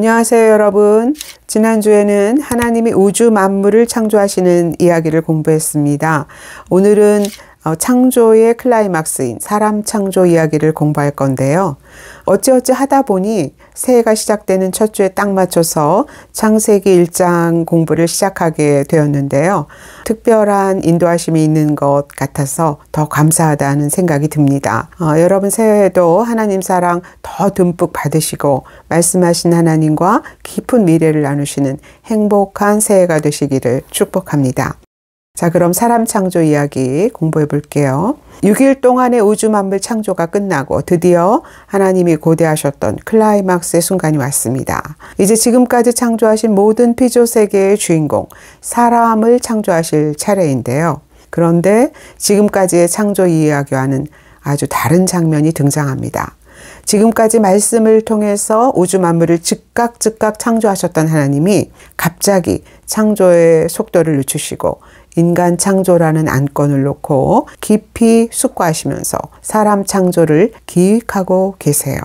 안녕하세요, 여러분. 지난주에는 하나님이 우주 만물을 창조하시는 이야기를 공부했습니다. 오늘은 창조의 클라이막스인 사람 창조 이야기를 공부할 건데요. 어찌어찌 하다 보니 새해가 시작되는 첫 주에 딱 맞춰서 창세기 1장 공부를 시작하게 되었는데요. 특별한 인도하심이 있는 것 같아서 더 감사하다는 생각이 듭니다. 여러분 새해에도 하나님 사랑 더 듬뿍 받으시고 말씀하신 하나님과 깊은 미래를 나누시는 행복한 새해가 되시기를 축복합니다. 자, 그럼 사람 창조 이야기 공부해 볼게요. 6일 동안의 우주 만물 창조가 끝나고 드디어 하나님이 고대하셨던 클라이막스의 순간이 왔습니다. 이제 지금까지 창조하신 모든 피조 세계의 주인공, 사람을 창조하실 차례인데요. 그런데 지금까지의 창조 이야기와는 아주 다른 장면이 등장합니다. 지금까지 말씀을 통해서 우주 만물을 즉각 창조하셨던 하나님이 갑자기 창조의 속도를 늦추시고 인간 창조라는 안건을 놓고 깊이 숙고하시면서 사람 창조를 기획하고 계세요.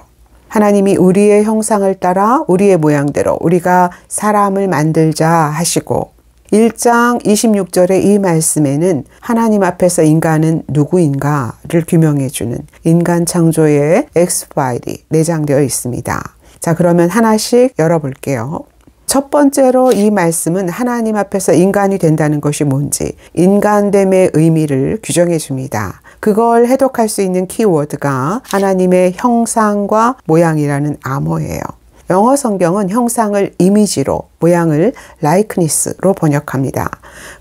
하나님이 우리의 형상을 따라 우리의 모양대로 우리가 사람을 만들자 하시고 1장 26절의 이 말씀에는 하나님 앞에서 인간은 누구인가를 규명해 주는 인간 창조의 엑스파일이 내장되어 있습니다. 자, 그러면 하나씩 열어볼게요. 첫 번째로 이 말씀은 하나님 앞에서 인간이 된다는 것이 뭔지 인간됨의 의미를 규정해 줍니다. 그걸 해독할 수 있는 키워드가 하나님의 형상과 모양이라는 암호예요. 영어 성경은 형상을 이미지로, 모양을 likenes스로 번역합니다.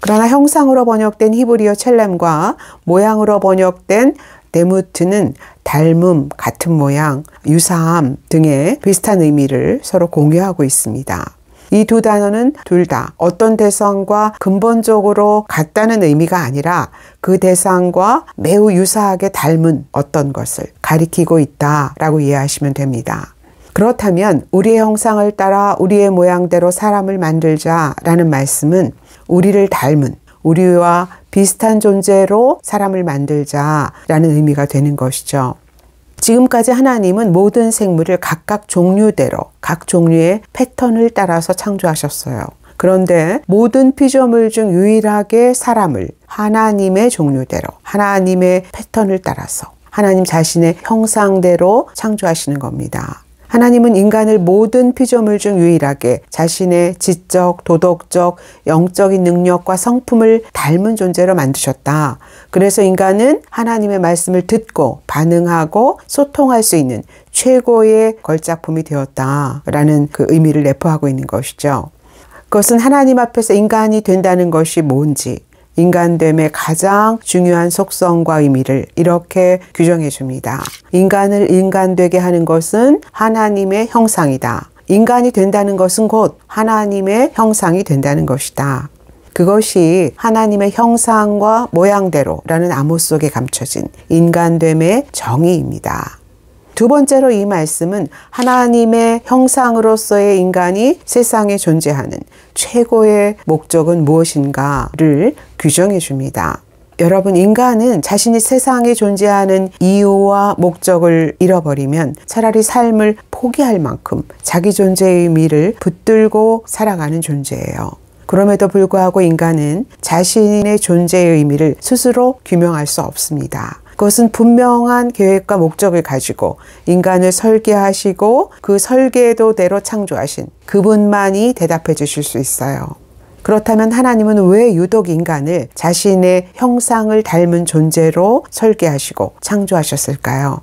그러나 형상으로 번역된 히브리어 첼렘과 모양으로 번역된 데무트는 닮음, 같은 모양, 유사함 등의 비슷한 의미를 서로 공유하고 있습니다. 이 두 단어는 둘 다 어떤 대상과 근본적으로 같다는 의미가 아니라 그 대상과 매우 유사하게 닮은 어떤 것을 가리키고 있다라고 이해하시면 됩니다. 그렇다면 우리의 형상을 따라 우리의 모양대로 사람을 만들자라는 말씀은 우리를 닮은, 우리와 비슷한 존재로 사람을 만들자라는 의미가 되는 것이죠. 지금까지 하나님은 모든 생물을 각각 종류대로 각 종류의 패턴을 따라서 창조하셨어요. 그런데 모든 피조물 중 유일하게 사람을 하나님의 종류대로 하나님의 패턴을 따라서 하나님 자신의 형상대로 창조하시는 겁니다. 하나님은 인간을 모든 피조물 중 유일하게 자신의 지적, 도덕적, 영적인 능력과 성품을 닮은 존재로 만드셨다. 그래서 인간은 하나님의 말씀을 듣고 반응하고 소통할 수 있는 최고의 걸작품이 되었다라는 그 의미를 내포하고 있는 것이죠. 그것은 하나님 앞에서 인간이 된다는 것이 뭔지 인간됨의 가장 중요한 속성과 의미를 이렇게 규정해 줍니다. 인간을 인간되게 하는 것은 하나님의 형상이다. 인간이 된다는 것은 곧 하나님의 형상이 된다는 것이다. 그것이 하나님의 형상과 모양대로라는 암호 속에 감춰진 인간됨의 정의입니다. 두 번째로 이 말씀은 하나님의 형상으로서의 인간이 세상에 존재하는 최고의 목적은 무엇인가를 규정해 줍니다. 여러분, 인간은 자신이 세상에 존재하는 이유와 목적을 잃어버리면 차라리 삶을 포기할 만큼 자기 존재의 의미를 붙들고 살아가는 존재예요. 그럼에도 불구하고 인간은 자신의 존재의 의미를 스스로 규명할 수 없습니다. 그것은 분명한 계획과 목적을 가지고 인간을 설계하시고 그 설계도대로 창조하신 그분만이 대답해 주실 수 있어요. 그렇다면 하나님은 왜 유독 인간을 자신의 형상을 닮은 존재로 설계하시고 창조하셨을까요?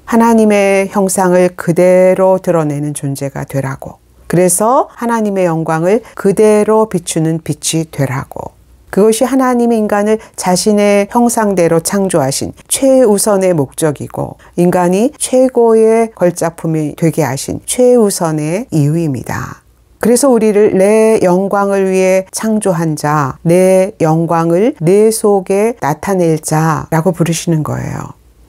하나님의 형상을 그대로 드러내는 존재가 되라고. 그래서 하나님의 영광을 그대로 비추는 빛이 되라고. 그것이 하나님이 인간을 자신의 형상대로 창조하신 최우선의 목적이고 인간이 최고의 걸작품이 되게 하신 최우선의 이유입니다. 그래서 우리를 내 영광을 위해 창조한 자, 내 영광을 내 속에 나타낼 자라고 부르시는 거예요.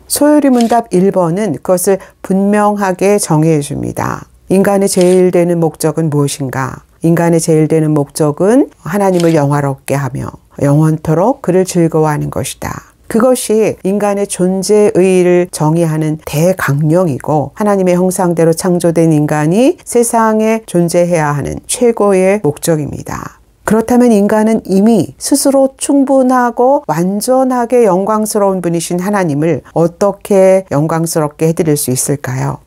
소요리 문답 1번은 그것을 분명하게 정의해 줍니다. 인간의 제일 되는 목적은 무엇인가? 인간의 제일 되는 목적은 하나님을 영화롭게 하며 영원토록 그를 즐거워하는 것이다. 그것이 인간의 존재의의를 정의하는 대강령이고 하나님의 형상대로 창조된 인간이 세상에 존재해야 하는 최고의 목적입니다. 그렇다면 인간은 이미 스스로 충분하고 완전하게 영광스러운 분이신 하나님을 어떻게 영광스럽게 해드릴 수 있을까요?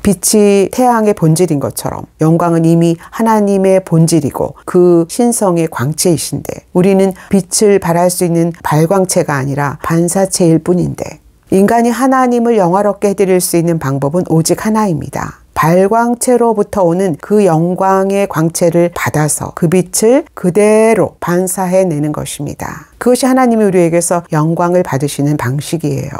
빛이 태양의 본질인 것처럼 영광은 이미 하나님의 본질이고 그 신성의 광채이신데 우리는 빛을 발할 수 있는 발광체가 아니라 반사체일 뿐인데 인간이 하나님을 영화롭게 해드릴 수 있는 방법은 오직 하나입니다. 발광체로부터 오는 그 영광의 광채를 받아서 그 빛을 그대로 반사해내는 것입니다. 그것이 하나님이 우리에게서 영광을 받으시는 방식이에요.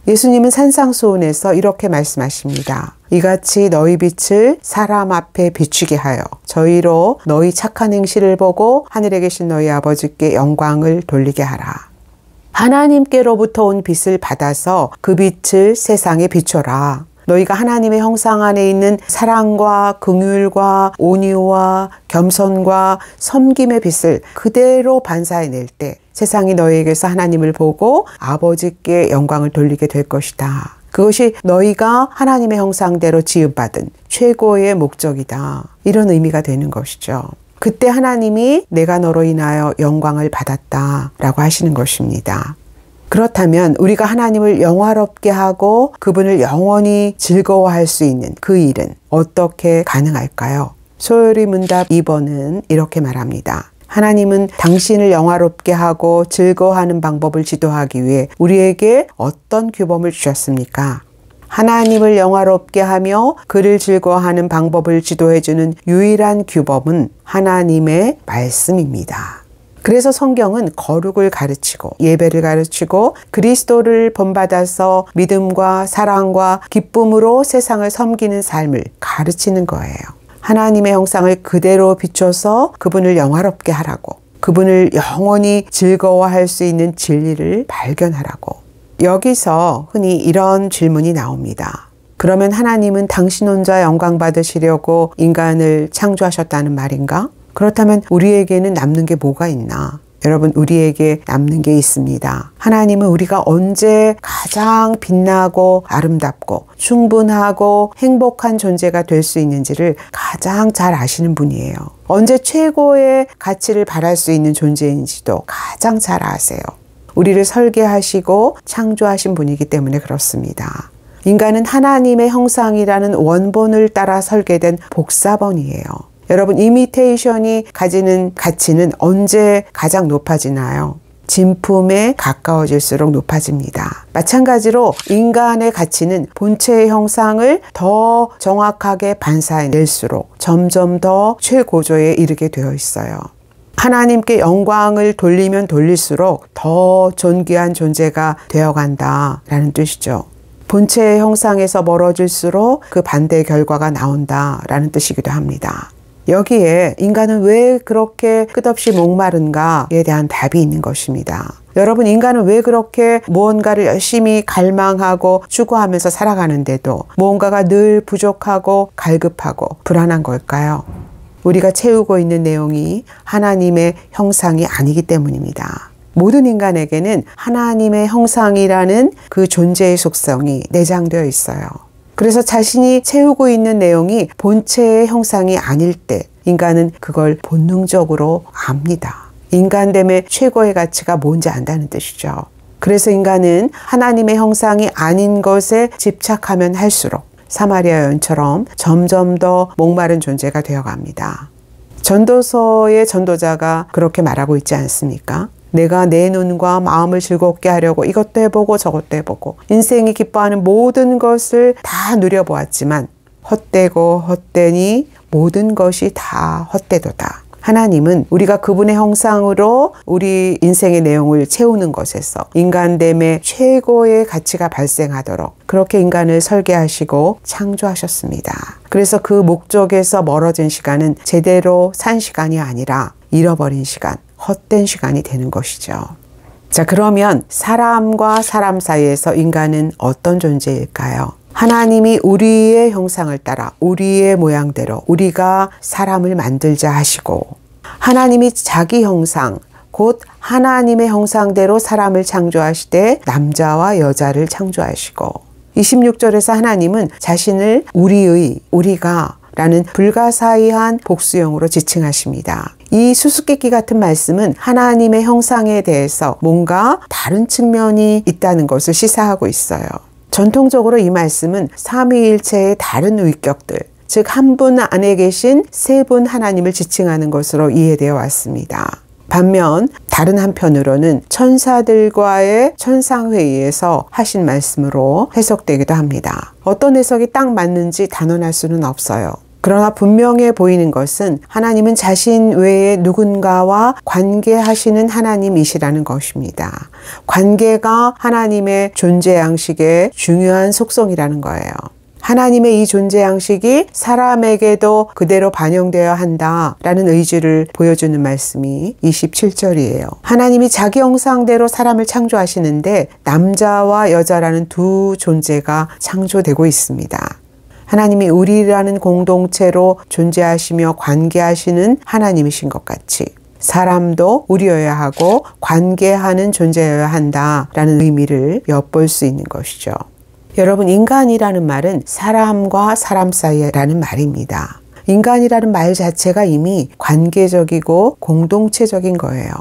예수님은 산상수훈에서 이렇게 말씀하십니다. 이같이 너희 빛을 사람 앞에 비추게 하여 저희로 너희 착한 행실을 보고 하늘에 계신 너희 아버지께 영광을 돌리게 하라. 하나님께로부터 온 빛을 받아서 그 빛을 세상에 비춰라. 너희가 하나님의 형상 안에 있는 사랑과 긍휼과 온유와 겸손과 섬김의 빛을 그대로 반사해낼 때 세상이 너희에게서 하나님을 보고 아버지께 영광을 돌리게 될 것이다. 그것이 너희가 하나님의 형상대로 지음받은 최고의 목적이다. 이런 의미가 되는 것이죠. 그때 하나님이 내가 너로 인하여 영광을 받았다 라고 하시는 것입니다. 그렇다면 우리가 하나님을 영화롭게 하고 그분을 영원히 즐거워할 수 있는 그 일은 어떻게 가능할까요? 소요리 문답 2번은 이렇게 말합니다. 하나님은 당신을 영화롭게 하고 즐거워하는 방법을 지도하기 위해 우리에게 어떤 규범을 주셨습니까? 하나님을 영화롭게 하며 그를 즐거워하는 방법을 지도해주는 유일한 규범은 하나님의 말씀입니다. 그래서 성경은 거룩을 가르치고 예배를 가르치고 그리스도를 본받아서 믿음과 사랑과 기쁨으로 세상을 섬기는 삶을 가르치는 거예요. 하나님의 형상을 그대로 비춰서 그분을 영화롭게 하라고, 그분을 영원히 즐거워할 수 있는 진리를 발견하라고. 여기서 흔히 이런 질문이 나옵니다. 그러면 하나님은 당신 혼자 영광 받으시려고 인간을 창조하셨다는 말인가? 그렇다면 우리에게는 남는 게 뭐가 있나? 여러분, 우리에게 남는 게 있습니다. 하나님은 우리가 언제 가장 빛나고 아름답고 충분하고 행복한 존재가 될 수 있는지를 가장 잘 아시는 분이에요. 언제 최고의 가치를 바랄 수 있는 존재인지도 가장 잘 아세요. 우리를 설계하시고 창조하신 분이기 때문에 그렇습니다. 인간은 하나님의 형상이라는 원본을 따라 설계된 복사본이에요. 여러분, 이미테이션이 가지는 가치는 언제 가장 높아지나요? 진품에 가까워질수록 높아집니다. 마찬가지로 인간의 가치는 본체의 형상을 더 정확하게 반사해낼수록 점점 더 최고조에 이르게 되어 있어요. 하나님께 영광을 돌리면 돌릴수록 더 존귀한 존재가 되어간다라는 뜻이죠. 본체의 형상에서 멀어질수록 그 반대의 결과가 나온다라는 뜻이기도 합니다. 여기에 인간은 왜 그렇게 끝없이 목마른가에 대한 답이 있는 것입니다. 여러분, 인간은 왜 그렇게 무언가를 열심히 갈망하고 추구하면서 살아가는데도 무언가가 늘 부족하고 갈급하고 불안한 걸까요? 우리가 채우고 있는 내용이 하나님의 형상이 아니기 때문입니다. 모든 인간에게는 하나님의 형상이라는 그 존재의 속성이 내장되어 있어요. 그래서 자신이 채우고 있는 내용이 본체의 형상이 아닐 때 인간은 그걸 본능적으로 압니다. 인간됨의 최고의 가치가 뭔지 안다는 뜻이죠. 그래서 인간은 하나님의 형상이 아닌 것에 집착하면 할수록 사마리아 여인처럼 점점 더 목마른 존재가 되어갑니다. 전도서의 전도자가 그렇게 말하고 있지 않습니까? 내가 내 눈과 마음을 즐겁게 하려고 이것도 해보고 저것도 해보고 인생이 기뻐하는 모든 것을 다 누려보았지만 헛되고 헛되니 모든 것이 다 헛되도다. 하나님은 우리가 그분의 형상으로 우리 인생의 내용을 채우는 것에서 인간됨의 최고의 가치가 발생하도록 그렇게 인간을 설계하시고 창조하셨습니다. 그래서 그 목적에서 멀어진 시간은 제대로 산 시간이 아니라 잃어버린 시간, 헛된 시간이 되는 것이죠. 자, 그러면 사람과 사람 사이에서 인간은 어떤 존재일까요? 하나님이 우리의 형상을 따라 우리의 모양대로 우리가 사람을 만들자 하시고 하나님이 자기 형상, 곧 하나님의 형상대로 사람을 창조하시되 남자와 여자를 창조하시고 26절에서 하나님은 자신을 우리가 라는 불가사의한 복수형으로 지칭하십니다. 이 수수께끼 같은 말씀은 하나님의 형상에 대해서 뭔가 다른 측면이 있다는 것을 시사하고 있어요. 전통적으로 이 말씀은 삼위일체의 다른 위격들, 즉 한 분 안에 계신 세 분 하나님을 지칭하는 것으로 이해되어 왔습니다. 반면 다른 한편으로는 천사들과의 천상회의에서 하신 말씀으로 해석되기도 합니다. 어떤 해석이 딱 맞는지 단언할 수는 없어요. 그러나 분명해 보이는 것은 하나님은 자신 외에 누군가와 관계하시는 하나님이시라는 것입니다. 관계가 하나님의 존재 양식의 중요한 속성이라는 거예요. 하나님의 이 존재 양식이 사람에게도 그대로 반영되어야 한다라는 의지를 보여주는 말씀이 27절이에요. 하나님이 자기 형상대로 사람을 창조하시는데 남자와 여자라는 두 존재가 창조되고 있습니다. 하나님이 우리라는 공동체로 존재하시며 관계하시는 하나님이신 것 같이 사람도 우리여야 하고 관계하는 존재여야 한다라는 의미를 엿볼 수 있는 것이죠. 여러분, 인간이라는 말은 사람과 사람 사이라는 말입니다. 인간이라는 말 자체가 이미 관계적이고 공동체적인 거예요.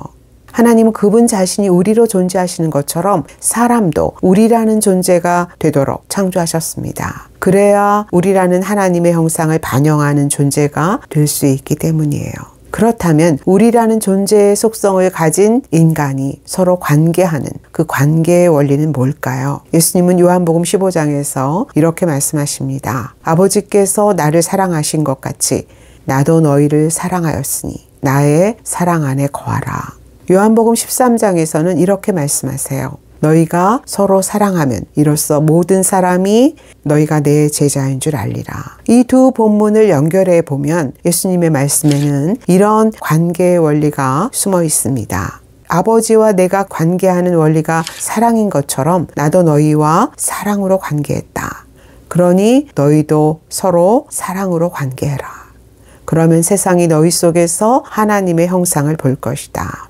하나님은 그분 자신이 우리로 존재하시는 것처럼 사람도 우리라는 존재가 되도록 창조하셨습니다. 그래야 우리라는 하나님의 형상을 반영하는 존재가 될 수 있기 때문이에요. 그렇다면 우리라는 존재의 속성을 가진 인간이 서로 관계하는 그 관계의 원리는 뭘까요? 예수님은 요한복음 15장에서 이렇게 말씀하십니다. 아버지께서 나를 사랑하신 것 같이 나도 너희를 사랑하였으니 나의 사랑 안에 거하라. 요한복음 13장에서는 이렇게 말씀하세요. 너희가 서로 사랑하면 이로써 모든 사람이 너희가 내 제자인 줄 알리라. 이 두 본문을 연결해 보면 예수님의 말씀에는 이런 관계의 원리가 숨어 있습니다. 아버지와 내가 관계하는 원리가 사랑인 것처럼 나도 너희와 사랑으로 관계했다. 그러니 너희도 서로 사랑으로 관계해라. 그러면 세상이 너희 속에서 하나님의 형상을 볼 것이다.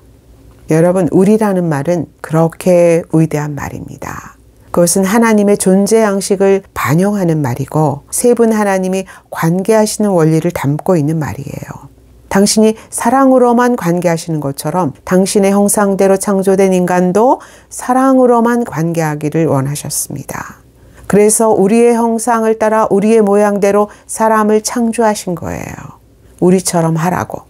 여러분, 우리라는 말은 그렇게 위대한 말입니다. 그것은 하나님의 존재 양식을 반영하는 말이고 세 분 하나님이 관계하시는 원리를 담고 있는 말이에요. 당신이 사랑으로만 관계하시는 것처럼 당신의 형상대로 창조된 인간도 사랑으로만 관계하기를 원하셨습니다. 그래서 우리의 형상을 따라 우리의 모양대로 사람을 창조하신 거예요. 우리처럼 하라고.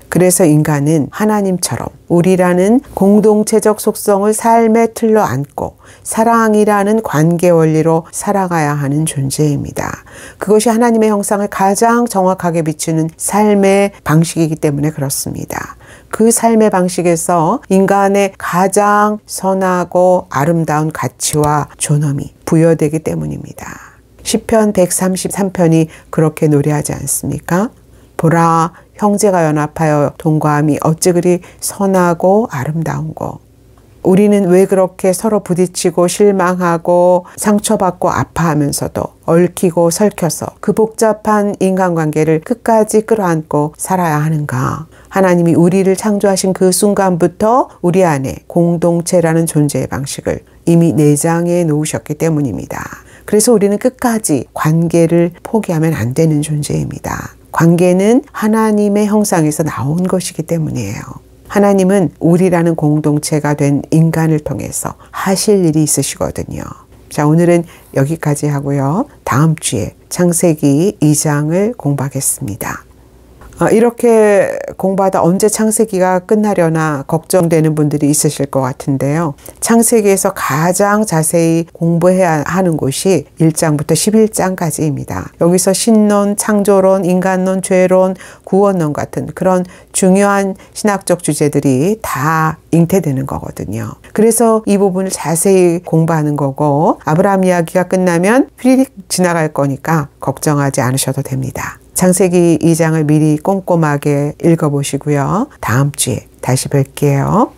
그래서 인간은 하나님처럼 우리라는 공동체적 속성을 삶의 틀로 안고 사랑이라는 관계 원리로 살아가야 하는 존재입니다. 그것이 하나님의 형상을 가장 정확하게 비추는 삶의 방식이기 때문에 그렇습니다. 그 삶의 방식에서 인간의 가장 선하고 아름다운 가치와 존엄이 부여되기 때문입니다. 시편 133편이 그렇게 노래하지 않습니까? 보라, 형제가 연합하여 동거함이 어찌 그리 선하고 아름다운고. 우리는 왜 그렇게 서로 부딪히고 실망하고 상처받고 아파하면서도 얽히고 설켜서 그 복잡한 인간관계를 끝까지 끌어안고 살아야 하는가? 하나님이 우리를 창조하신 그 순간부터 우리 안에 공동체라는 존재의 방식을 이미 내장해 놓으셨기 때문입니다. 그래서 우리는 끝까지 관계를 포기하면 안 되는 존재입니다. 관계는 하나님의 형상에서 나온 것이기 때문이에요. 하나님은 우리라는 공동체가 된 인간을 통해서 하실 일이 있으시거든요. 자, 오늘은 여기까지 하고요. 다음 주에 창세기 2장을 공부하겠습니다. 이렇게 공부하다 언제 창세기가 끝나려나 걱정되는 분들이 있으실 것 같은데요. 창세기에서 가장 자세히 공부해야 하는 곳이 1장부터 11장까지입니다. 여기서 신론, 창조론, 인간론, 죄론, 구원론 같은 그런 중요한 신학적 주제들이 다 잉태되는 거거든요. 그래서 이 부분을 자세히 공부하는 거고 아브라함 이야기가 끝나면 휘리릭 지나갈 거니까 걱정하지 않으셔도 됩니다. 창세기 2장을 미리 꼼꼼하게 읽어보시고요. 다음 주에 다시 뵐게요.